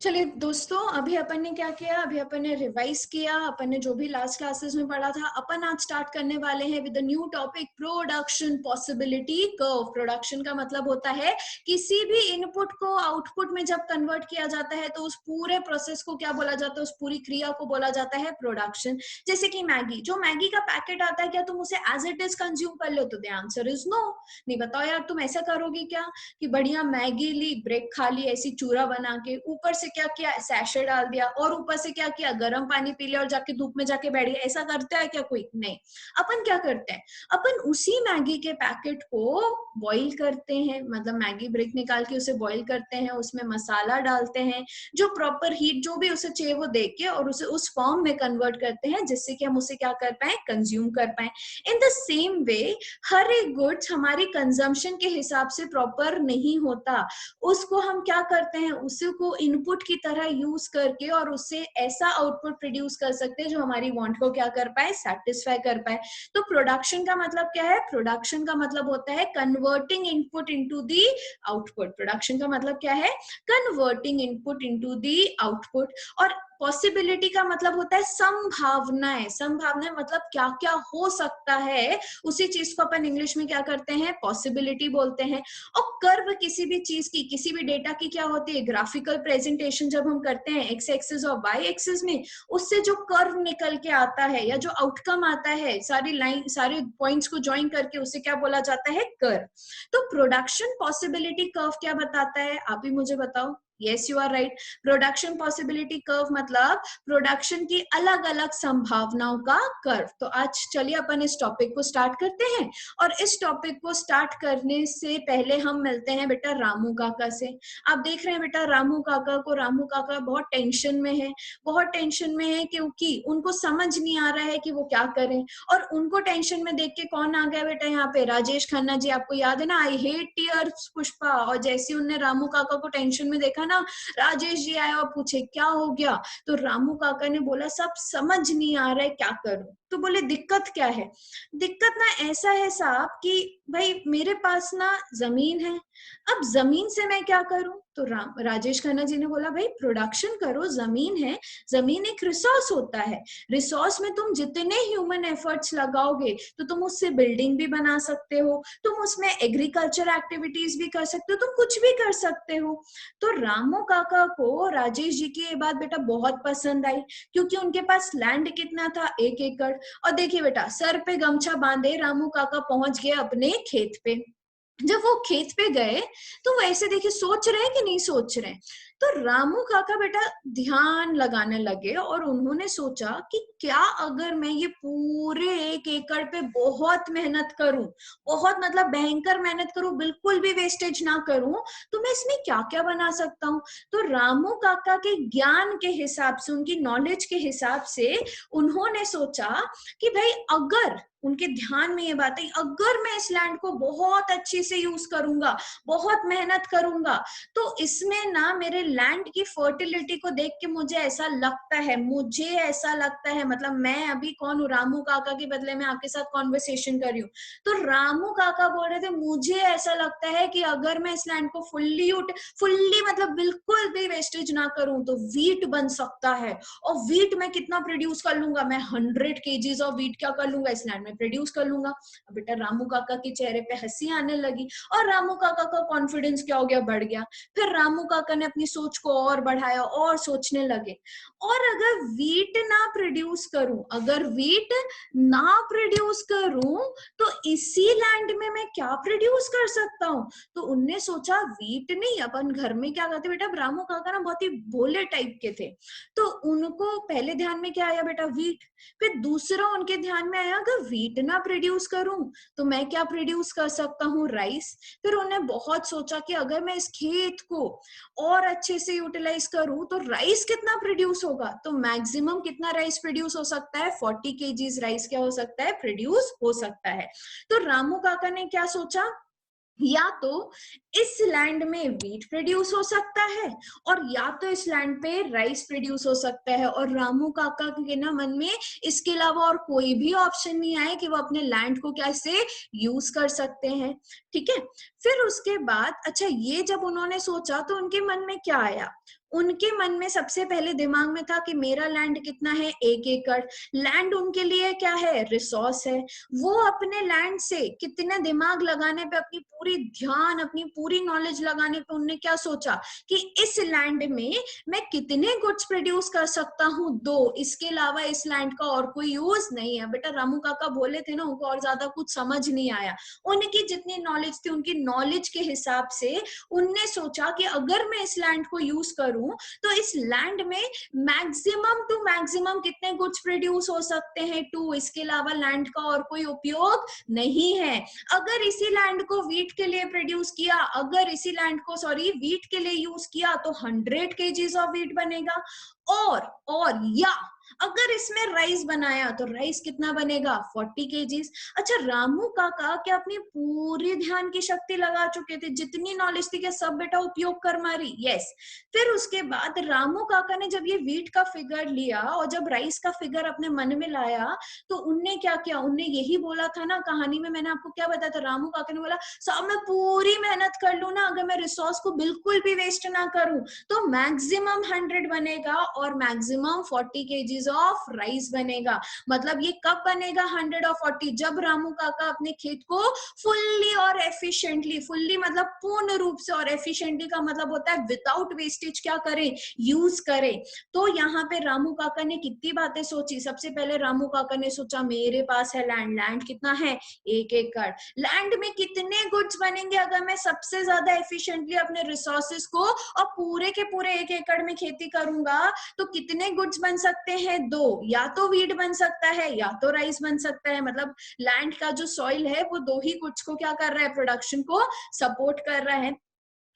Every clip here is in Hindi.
चलिए दोस्तों, अभी अपन ने क्या किया, अभी अपन ने रिवाइज किया, अपन ने जो भी लास्ट क्लासेस में पढ़ा था। अपन आज स्टार्ट करने वाले हैं with new topic, production possibility curve. Production का मतलब होता है किसी भी इनपुट को आउटपुट में जब कन्वर्ट किया जाता है तो उस पूरे प्रोसेस को क्या बोला जाता है, उस पूरी क्रिया को बोला जाता है प्रोडक्शन। जैसे कि मैगी, जो मैगी का पैकेट आता है, क्या तुम उसे एज इट इज कंज्यूम कर लो? तो द आंसर इज नो। नहीं, बताओ यार, तुम ऐसा करोगे क्या कि बढ़िया मैगी ली, ब्रेक खा ली ऐसी चूरा बना के, ऊपर से क्या किया, सैशे डाल दिया, और ऊपर से क्या किया, गर्म पानी पी लिया और जाके धूप में जाके बैठ गया? ऐसा करता है क्या कोई? नहीं। अपन क्या करते हैं, अपन उसी मैगी के पैकेट को बॉईल करते हैं, मतलब मैगी ब्रेक निकाल के उसे बॉईल करते हैं, उसमें मसाला डालते हैं, जो प्रॉपर हीट जो भी उसे चाहिए वो दे के, और उसे उस फॉर्म में कन्वर्ट करते हैं जिससे कि हम उसे क्या कर पाए, कंज्यूम कर पाए। इन द सेम वे हर एक गुड्स हमारी कंजम्पशन के हिसाब से प्रॉपर नहीं होता। उसको हम क्या करते हैं, उसी को इनपुट की तरह यूज करके और उससे ऐसा आउटपुट प्रोड्यूस कर सकते हैं जो हमारी वांट को क्या कर पाए, सेटिस्फाई कर पाए। तो प्रोडक्शन का मतलब क्या है? प्रोडक्शन का मतलब होता है converting input into the output. Production का मतलब क्या है? Converting input into the output. और पॉसिबिलिटी का मतलब होता है संभावनाएं। संभावनाएं मतलब क्या क्या हो सकता है, उसी चीज को अपन इंग्लिश में क्या करते हैं, पॉसिबिलिटी बोलते हैं। और कर्व किसी भी चीज की, किसी भी डेटा की क्या होती है, ग्राफिकल प्रेजेंटेशन जब हम करते हैं एक्स एक्सिस और वाई एक्सिस में, उससे जो कर्व निकल के आता है या जो आउटकम आता है, सारी लाइन सारे पॉइंट्स को ज्वाइन करके, उसे क्या बोला जाता है, कर्व। तो प्रोडक्शन पॉसिबिलिटी कर्व क्या बताता है, आप ही मुझे बताओ। Yes, you are right. Production possibility curve मतलब प्रोडक्शन की अलग अलग संभावनाओं का कर्व। तो आज चलिए अपन इस टॉपिक को स्टार्ट करते हैं। और इस टॉपिक को स्टार्ट करने से पहले हम मिलते हैं बेटा रामू काका से। आप देख रहे हैं बेटा रामू काका को, रामू काका बहुत टेंशन में है। बहुत टेंशन में है क्योंकि उनको समझ नहीं आ रहा है कि वो क्या करें। और उनको टेंशन में देख के कौन आ गया बेटा यहाँ पे, राजेश खन्ना जी। आपको याद है ना, आई हेट टीयर्स पुष्पा। और जैसे उनने रामू काका को टेंशन में देखा ना, राजेश जी आए और पूछे क्या हो गया। तो रामू काका ने बोला सब समझ नहीं आ रहा है, क्या करूं? तो बोले दिक्कत क्या है? दिक्कत ना ऐसा है साहब कि भाई मेरे पास ना जमीन है, अब जमीन से मैं क्या करूं? तो राजेश खन्ना जी ने बोला भाई प्रोडक्शन करो, जमीन है, जमीन एक रिसोर्स होता है। रिसोर्स में तुम जितने ह्यूमन एफर्ट्स लगाओगे तो तुम उससे बिल्डिंग भी बना सकते हो, तुम उसमें एग्रीकल्चर एक्टिविटीज भी कर सकते हो, तुम कुछ भी कर सकते हो। तो रामू काका को राजेश जी की ये बात बेटा बहुत पसंद आई, क्योंकि उनके पास लैंड कितना था, 1 एकड़। और देखिए बेटा, सर पे गमछा बांधे रामू काका पहुंच गए अपने खेत पे। जब वो खेत पे गए तो वो ऐसे देखिए, सोच रहे हैं कि नहीं सोच रहे हैं। तो रामू काका बेटा ध्यान लगाने लगे और उन्होंने सोचा कि क्या अगर मैं ये पूरे 1 एकड़ पे बहुत मेहनत करूं, बहुत मतलब भयंकर मेहनत करूं, बिल्कुल भी वेस्टेज ना करूं, तो मैं इसमें क्या क्या बना सकता हूं। तो रामू काका के ज्ञान के हिसाब से, उनकी नॉलेज के हिसाब से उन्होंने सोचा कि भाई अगर, उनके ध्यान में ये बात है, अगर मैं इस लैंड को बहुत अच्छे से यूज करूंगा, बहुत मेहनत करूंगा, तो इसमें ना मेरे लैंड की फर्टिलिटी को देख के मुझे ऐसा लगता है, मुझे ऐसा लगता है, मतलब मैं अभी कौन हूँ, रामू काका के बदले में आपके साथ कॉन्वर्सेशन कर रही हूँ। तो रामू काका बोल रहे थे मुझे ऐसा लगता है कि अगर मैं इस लैंड को फुल्ली मतलब बिल्कुल भी वेस्टेज ना करूं तो वीट बन सकता है। और वीट मैं कितना प्रोड्यूस कर लूंगा, मैं 100 kgs ऑफ वीट क्या कर लूंगा, इस लैंड में प्रोड्यूस कर लूंगा। अब बेटा रामू काका के चेहरे पे हंसी आने लगी और रामू काका का कॉन्फिडेंस क्या हो गया, बढ़ गया। फिर रामू काका ने अपनी सोच को और बढ़ाया और सोचने लगे, और अगर वीट ना प्रोड्यूस करूं, अगर वीट ना प्रोड्यूस करूं तो इसी लैंड में मैं क्या प्रोड्यूस कर सकता हूं। तो उनने सोचा वीट नहीं, अपन घर में क्या करते बेटा, रामू काका ना बहुत ही भोले टाइप के थे, तो उनको पहले ध्यान में क्या आया बेटा, वीट। फिर दूसरा उनके ध्यान में आया, अगर वीट ना प्रोड्यूस करूं तो मैं क्या प्रोड्यूस कर सकता हूँ, राइस। फिर उन्हें बहुत सोचा कि अगर मैं इस खेत को और अच्छे से यूटिलाइज करूं तो राइस कितना प्रोड्यूस होगा। तो मैक्सिमम कितना राइस प्रोड्यूस हो सकता है, 40 kgs राइस क्या हो सकता है, प्रोड्यूस हो सकता है। तो रामू काका ने क्या सोचा, या तो इस लैंड में वीट प्रोड्यूस हो सकता है और या तो इस लैंड पे राइस प्रोड्यूस हो सकता है। और रामू काका के ना मन में इसके अलावा और कोई भी ऑप्शन नहीं आया कि वो अपने लैंड को कैसे यूज कर सकते हैं। ठीक है, फिर उसके बाद अच्छा ये जब उन्होंने सोचा तो उनके मन में क्या आया, उनके मन में सबसे पहले दिमाग में था कि मेरा लैंड कितना है, 1 एकड़। लैंड उनके लिए क्या है, रिसोर्स है। वो अपने लैंड से कितने दिमाग लगाने पे, अपनी पूरी ध्यान, अपनी पूरी नॉलेज लगाने पे उन्होंने क्या सोचा कि इस लैंड में मैं कितने गुड्स प्रोड्यूस कर सकता हूँ, 2, इसके अलावा इस लैंड का और कोई यूज नहीं है। बेटा रामू काका बोले थे ना, उनको और ज्यादा कुछ समझ नहीं आया। उनकी जितनी नॉलेज थी, उनकी नॉलेज के हिसाब से उनने सोचा कि अगर मैं इस लैंड को यूज करूं तो इस लैंड में मैक्सिमम टू मैक्सिमम कितने गुड्स प्रोड्यूस हो सकते हैं, 2, इसके अलावा लैंड का और कोई उपयोग नहीं है। अगर इसी लैंड को वीट के लिए प्रोड्यूस किया, अगर इसी लैंड को वीट के लिए यूज किया तो 100 केजीज ऑफ वीट बनेगा। और या अगर इसमें राइस बनाया तो राइस कितना बनेगा, 40 केजीज। अच्छा रामू काका क्या अपनी पूरी ध्यान की शक्ति लगा चुके थे, जितनी नॉलेज थी क्या सब बेटा उपयोग कर मारी, यस। फिर उसके बाद रामू काका ने जब ये वीट का फिगर लिया और जब राइस का फिगर अपने मन में लाया तो उनने क्या किया, उनने यही बोला था ना कहानी में, मैंने आपको क्या बताया था, रामू काका ने बोला साहब मैं पूरी मेहनत कर लूं ना, अगर मैं रिसोर्स को बिल्कुल भी वेस्ट ना करूं तो मैक्सिमम 100 बनेगा और मैक्सिमम 40 केजीज ऑफ राइस बनेगा। मतलब ये कब बनेगा 100 और 40, जब रामू काका अपने खेत को फुल्ली और एफिशिएंटली, फुल्ली मतलब पूर्ण रूप से, और एफिशिएंटली का मतलब होता है विदाउट वेस्टेज क्या करें, यूज करें। तो यहाँ पे रामू काका ने कितनी बातें सोची। सबसे पहले रामू काका ने सोचा मेरे पास है लैंड, लैंड कितना है, 1 एकड़। लैंड में कितने गुड्स बनेंगे अगर मैं सबसे ज्यादा एफिशिएंटली अपने रिसोर्सेज को और पूरे के पूरे 1 एकड़ में खेती करूंगा तो कितने गुड्स बन सकते हैं, 2, या तो वीट बन सकता है या तो राइस बन सकता है। मतलब लैंड का जो सॉइल है वो 2 ही गुड्स को क्या कर रहा है, प्रोडक्शन को सपोर्ट कर रहा है।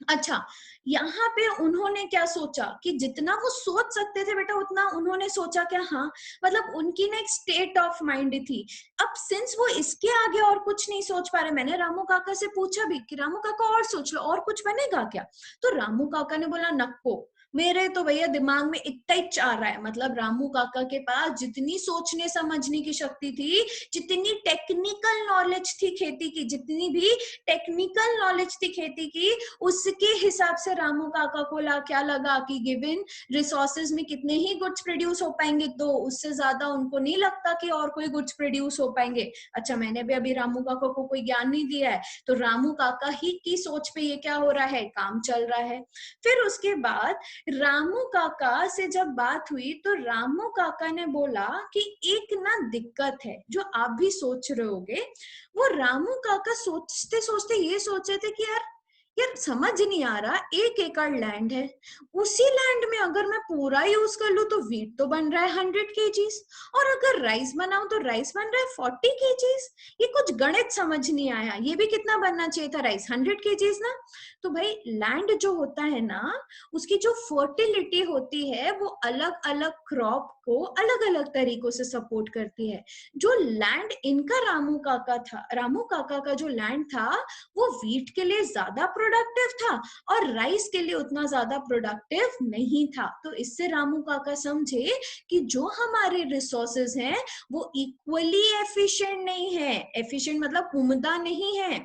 अच्छा यहाँ पे उन्होंने क्या सोचा कि जितना वो सोच सकते थे बेटा उतना उन्होंने सोचा क्या, हाँ मतलब उनकी ना एक स्टेट ऑफ माइंड थी। अब सिंस वो इसके आगे और कुछ नहीं सोच पा रहे, मैंने रामू काका से पूछा भी कि रामू काका और सोच लो, और कुछ बनेगा क्या। तो रामू काका ने बोला नक्को, मेरे तो भैया दिमाग में इतना ही चाह रहा है। मतलब रामू काका के पास जितनी सोचने समझने की शक्ति थी, जितनी टेक्निकल नॉलेज थी खेती की, जितनी भी टेक्निकल नॉलेज थी खेती की, उसके हिसाब से रामू काका को क्या लगा कि गिवन रिसोर्सेज में कितने ही गुड्स प्रोड्यूस हो पाएंगे, तो उससे ज्यादा उनको नहीं लगता कि और कोई गुड्स प्रोड्यूस हो पाएंगे। अच्छा मैंने भी अभी रामू काका को कोई ज्ञान नहीं दिया है, तो रामू काका ही की सोच पे ये क्या हो रहा है, काम चल रहा है। फिर उसके बाद रामू काका से जब बात हुई तो रामू काका ने बोला कि एक ना दिक्कत है जो आप भी सोच रहे होगे। वो रामू काका सोचते सोचते ये सोच रहे थे कि यार समझ नहीं आ रहा, 1 एकड़ लैंड है, उसी लैंड में अगर मैं पूरा यूज कर लूं तो वीट तो बन रहा है 100 केजीज, और अगर राइस बनाऊं तो राइस बन रहा है 40 केजीज। ये कुछ गणित समझ नहीं आया, ये भी कितना बनना चाहिए था राइस, 100 केजीज ना। तो भाई लैंड जो होता है ना, उसकी जो फर्टिलिटी होती है वो अलग अलग क्रॉप को अलग अलग तरीकों से सपोर्ट करती है। जो लैंड इनका रामू काका था, रामू काका का जो लैंड था वो वीट के लिए ज्यादा प्रोडक्टिव था और राइस के लिए उतना ज्यादा प्रोडक्टिव नहीं था। तो इससे रामू काका समझे कि जो हमारे रिसोर्सेज हैं वो इक्वली एफिशिएंट नहीं है। एफिशिएंट मतलब उम्दा नहीं है।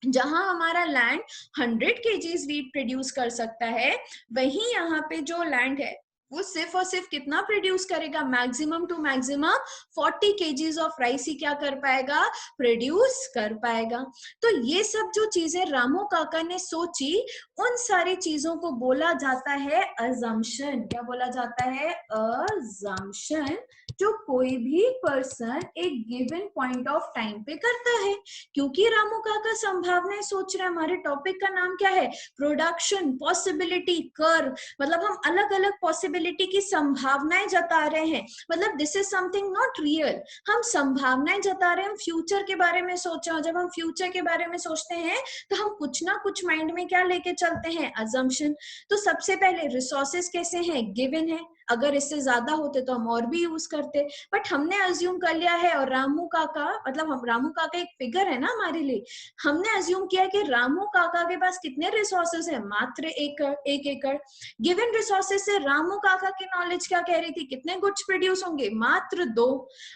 जहां हमारा लैंड 100 केजीज वीट प्रोड्यूस कर सकता है, वहीं यहाँ पे जो लैंड है वो सिर्फ और सिर्फ कितना प्रोड्यूस करेगा, maximum to maximum 40 KGs of rice ही क्या कर पाएगा, प्रोड्यूस कर पाएगा। तो ये सब जो चीजें रामू काका ने सोची, उन सारी चीजों को बोला जाता है अजम्पशन। क्या बोला जाता है, अजम्पशन, जो कोई भी पर्सन एक गिवन पॉइंट ऑफ टाइम पे करता है। क्योंकि रामू काका संभावनाएं सोच रहे हैं, हमारे टॉपिक का नाम क्या है, प्रोडक्शन पॉसिबिलिटी कर्व। मतलब हम अलग अलग पॉसिबिलिटी की संभावनाएं जता रहे हैं। मतलब this is something not real, हम संभावनाएं जता रहे हैं, हम फ्यूचर के बारे में सोच रहे हैं। जब हम फ्यूचर के बारे में सोचते हैं तो हम कुछ ना कुछ माइंड में क्या लेके चलते हैं, अजम्पशन। तो सबसे पहले रिसोर्सेस कैसे हैं, गिवन है। अगर इससे ज्यादा होते तो हम और भी यूज करते, बट हमने अज्यूम कर लिया है, और रामू काका, मतलब हम रामू काका एक फिगर है ना हमारे लिए, हमने अज्यूम किया कि रामू काका के पास कितने रिसोर्सेज है, मात्र 1 एकड़। गिवन रिसोर्सेज से रामू काका की नॉलेज क्या कह रही थी, कितने गुड्स प्रोड्यूस होंगे, मात्र 2।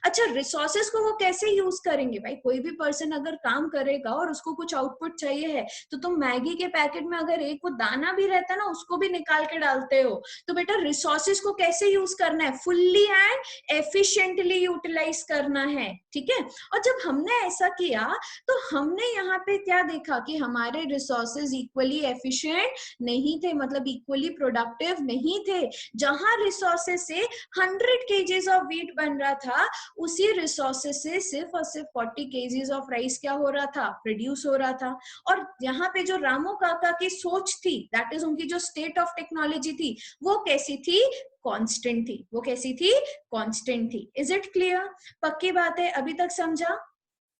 अच्छा, रिसोर्सेज को वो कैसे यूज करेंगे भाई, कोई भी पर्सन अगर काम करेगा और उसको कुछ आउटपुट चाहिए है, तो तुम मैगी के पैकेट में अगर एक वो दाना भी रहता है ना, उसको भी निकाल के डालते हो। तो बेटा रिसोर्सेज को कैसे यूज करना है, फुल्ली एंड एफिशिएंटली यूटिलाइज करना है, ठीक है। और जब हमने ऐसा किया तो हमने यहाँ पे क्या देखा कि हमारे रिसोर्सेज इक्वली एफिशिएंट नहीं थे, मतलब इक्वली प्रोडक्टिव नहीं थे। जहां रिसोर्सेज से 100 केजीज ऑफ व्हीट बन रहा था, उसी रिसोर्सेज से सिर्फ और सिर्फ 40 केजीज ऑफ राइस क्या हो रहा था, प्रोड्यूस हो रहा था। और यहाँ पे जो रामू काका की सोच थी, दैट इज उनकी जो स्टेट ऑफ टेक्नोलॉजी थी, वो कैसी थी, कांस्टेंट थी। वो कैसी थी, कांस्टेंट थी। इज इट क्लियर, पक्की बात है, अभी तक समझा।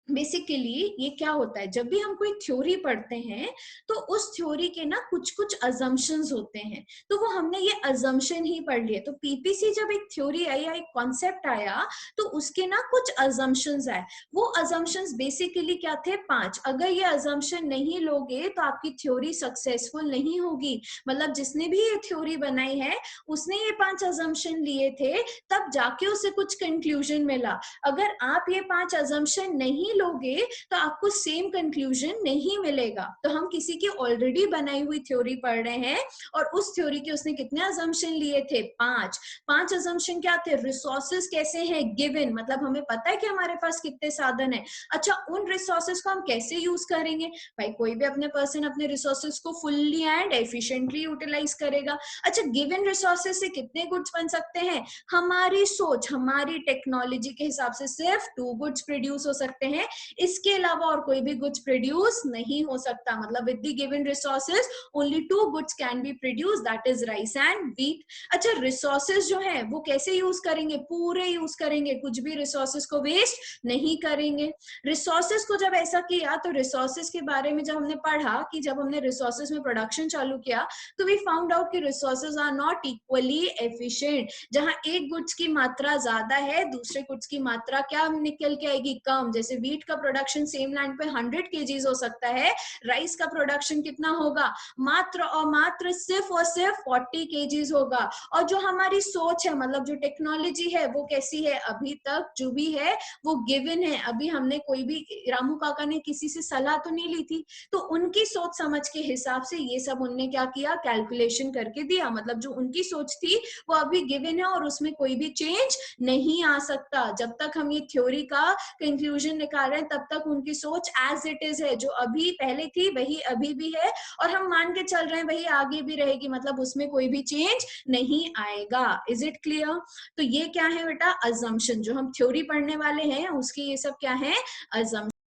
बेसिकली ये क्या होता है, जब भी हम कोई थ्योरी पढ़ते हैं तो उस थ्योरी के ना कुछ कुछ अजम्पशंस होते हैं, तो वो हमने ये अजम्पशन ही पढ़ लिए। तो पीपीसी जब एक थ्योरी आई या एक कॉन्सेप्ट आया, तो उसके ना कुछ अजम्पशंस आए। वो अजम्पशंस बेसिकली क्या थे, 5। अगर ये अजम्पशन नहीं लोगे तो आपकी थ्योरी सक्सेसफुल नहीं होगी। मतलब जिसने भी ये थ्योरी बनाई है, उसने ये 5 अजम्पशन लिए थे, तब जाके उसे कुछ कंक्लूजन मिला। अगर आप ये 5 अजम्पशन नहीं लोगे तो आपको सेम कंक्लूजन नहीं मिलेगा। तो हम किसी की ऑलरेडी बनाई हुई थ्योरी पढ़ रहे हैं, और उस थ्योरी के उसने कितने अजम्पशन लिए थे, 5 अजम्पशन क्या थे, रिसोर्सेज कैसे हैं, गिवन, मतलब हमें पता है कि हमारे पास कितने साधन है। अच्छा, उन रिसोर्सेज को हम कैसे यूज करेंगे, भाई कोई भी अपने पर्सन अपने रिसोर्सेज को फुल्ली एंड एफिशिएंटली यूटिलाइज करेगा। अच्छा, गिवन रिसोर्सेज से कितने गुड्स बन सकते हैं, हमारी सोच, हमारी टेक्नोलॉजी के हिसाब से सिर्फ 2 गुड्स प्रोड्यूस हो सकते हैं, इसके अलावा और कोई भी गुड्स प्रोड्यूस नहीं हो सकता। मतलब with the given resources only 2 goods can be produce, that is rice and wheat. अच्छा, रिसोर्सेज जो है वो कैसे यूज करेंगे, पूरे यूज करेंगे, कुछ भी रिसोर्सेज को वेस्ट नहीं करेंगे। रिसोर्सेज को जब ऐसा किया, तो रिसोर्सेज के बारे में जब हमने पढ़ा कि जब हमने रिसोर्सेज में प्रोडक्शन चालू किया, तो वी फाउंड आउट कि resources are not equally efficient. जहां एक गुड्स की मात्रा ज्यादा है, दूसरे गुड्स की मात्रा क्या निकल के आएगी, कम। जैसे व्हीट का प्रोडक्शन सेम लैंड पे 100 केजीज हो सकता है, राइस का प्रोडक्शन कितना होगा, मात्र और मात्र सिर्फ और सिर्फ 40 केजीज होगा। और जो हमारी सोच है, मतलब जो टेक्नोलॉजी है, वो कैसी है, अभी तक जो भी है वो गिवन है। अभी हमने कोई भी, रामू काका ने किसी से सलाह तो नहीं ली थी, तो उनकी सोच समझ के हिसाब से ये सब उनने क्या किया, कैलकुलेशन करके दिया। मतलब जो उनकी सोच थी वो अभी गिवन है, और उसमें कोई भी चेंज नहीं आ सकता। जब तक हम ये थ्योरी का कंक्लूजन निकाल रहे हैं, तब तक उनकी सोच एज इट इज है, जो अभी पहले थी वही अभी भी है, और हम मान के चल रहे हैं वही आगे भी रहेगी। मतलब उसमें कोई भी चेंज नहीं आएगा। Is it clear. तो ये क्या है बेटा, अजम्पशन। जो हम थ्योरी पढ़ने वाले हैं उसकी ये सब क्या है, अजम्पशन।